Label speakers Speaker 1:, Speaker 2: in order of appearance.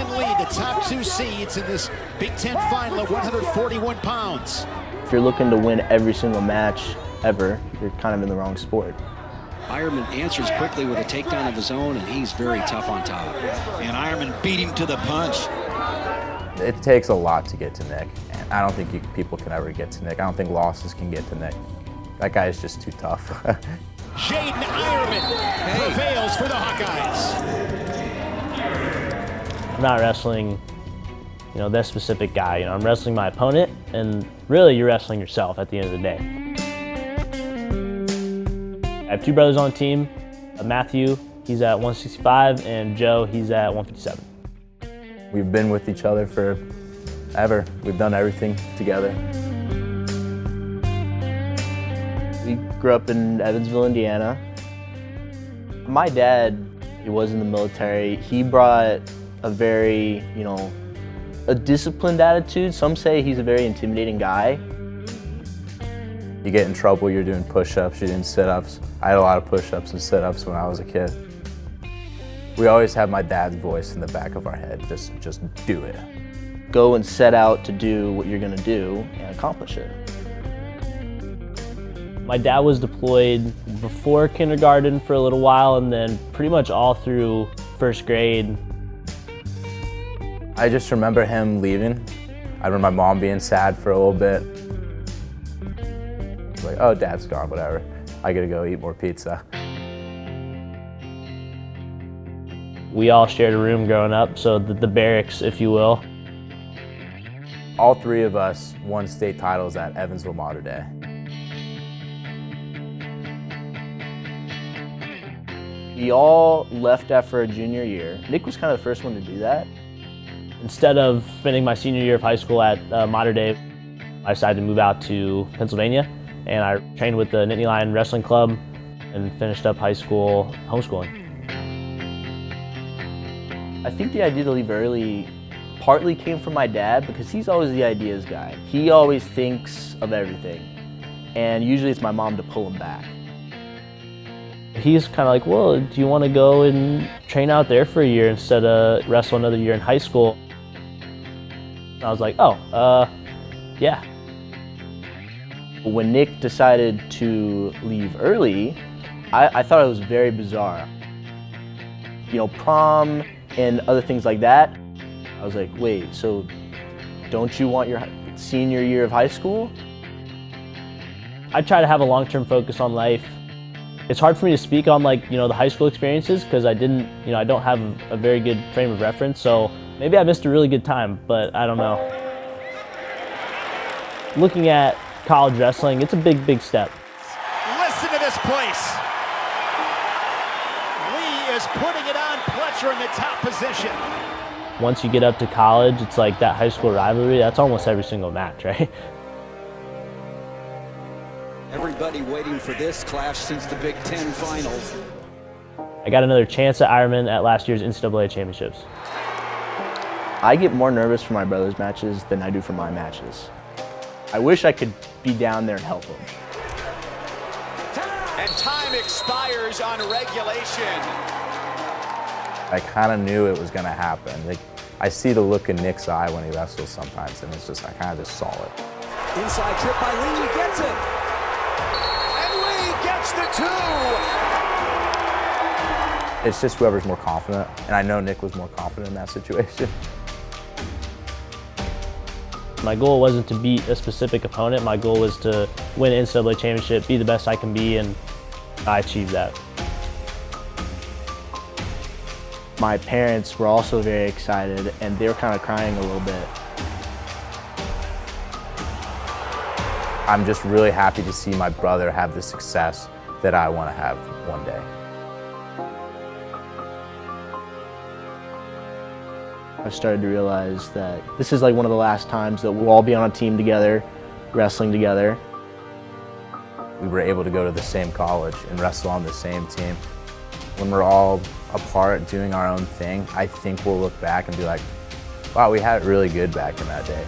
Speaker 1: 10 lead, the top two seeds in this Big Ten final at 141 pounds.
Speaker 2: If you're looking to win every single match ever, you're kind of in the wrong sport.
Speaker 3: Ironman answers quickly with a takedown of his own, and he's very tough on top.
Speaker 1: And Ironman beat him to the punch.
Speaker 4: It takes a lot to get to Nick, and I don't think people can ever get to Nick. I don't think losses can get to Nick. That guy is just too tough.
Speaker 1: Jaden Ironman prevails for the Hawkeyes.
Speaker 2: I'm not wrestling, that specific guy. I'm wrestling my opponent, and really you're wrestling yourself at the end of the day. I have two brothers on the team. Matthew, he's at 165, and Joe, he's at 157.
Speaker 4: We've been with each other forever. We've done everything together.
Speaker 2: We grew up in Evansville, Indiana. My dad, he was in the military. He brought a very, a disciplined attitude. Some say he's a very intimidating guy.
Speaker 4: You get in trouble, you're doing push-ups, you're doing sit-ups. I had a lot of push-ups and sit-ups when I was a kid. We always have my dad's voice in the back of our head, just do it.
Speaker 2: Go and set out to do what you're gonna do and accomplish it. My dad was deployed before kindergarten for a little while, and then pretty much all through first grade.
Speaker 4: I just remember him leaving. I remember my mom being sad for a little bit. Like, oh, Dad's gone, whatever. I gotta go eat more pizza.
Speaker 2: We all shared a room growing up, so the barracks, if you will.
Speaker 4: All three of us won state titles at Evansville Mater Day.
Speaker 2: We all left after our junior year. Nick was kind of the first one to do that. Instead of spending my senior year of high school at Mater Day, I decided to move out to Pennsylvania, and I trained with the Nittany Lion Wrestling Club and finished up high school homeschooling. I think the idea to leave early partly came from my dad, because he's always the ideas guy. He always thinks of everything, and usually it's my mom to pull him back. He's kind of like, well, do you want to go and train out there for a year instead of wrestle another year in high school? And I was like, oh, yeah. When Nick decided to leave early, I thought it was very bizarre. Prom and other things like that, I was like, wait, so don't you want your senior year of high school? I try to have a long-term focus on life. It's hard for me to speak on the high school experiences, because I don't have a very good frame of reference, so maybe I missed a really good time, but I don't know. Looking at college wrestling, it's a big, big step.
Speaker 1: Listen to this place. Lee is putting it on Pletcher in the top position.
Speaker 2: Once you get up to college, it's like that high school rivalry, that's almost every single match, right?
Speaker 3: Everybody waiting for this clash since the Big Ten finals.
Speaker 2: I got another chance at Ironman at last year's NCAA championships. I get more nervous for my brother's matches than I do for my matches. I wish I could be down there and help him.
Speaker 1: And time expires on regulation.
Speaker 4: I kind of knew it was gonna happen. I see the look in Nick's eye when he wrestles sometimes, and it's just, I kind of just saw it.
Speaker 3: Inside trip by Lee, he gets it.
Speaker 1: And Lee gets the two.
Speaker 4: It's just whoever's more confident, and I know Nick was more confident in that situation.
Speaker 2: My goal wasn't to beat a specific opponent. My goal was to win an NCAA championship, be the best I can be, and I achieved that. My parents were also very excited, and they were kind of crying a little bit.
Speaker 4: I'm just really happy to see my brother have the success that I want to have one day.
Speaker 2: I've started to realize that this is like one of the last times that we'll all be on a team together, wrestling together.
Speaker 4: We were able to go to the same college and wrestle on the same team. When we're all apart doing our own thing, I think we'll look back and be like, wow, we had it really good back in that day.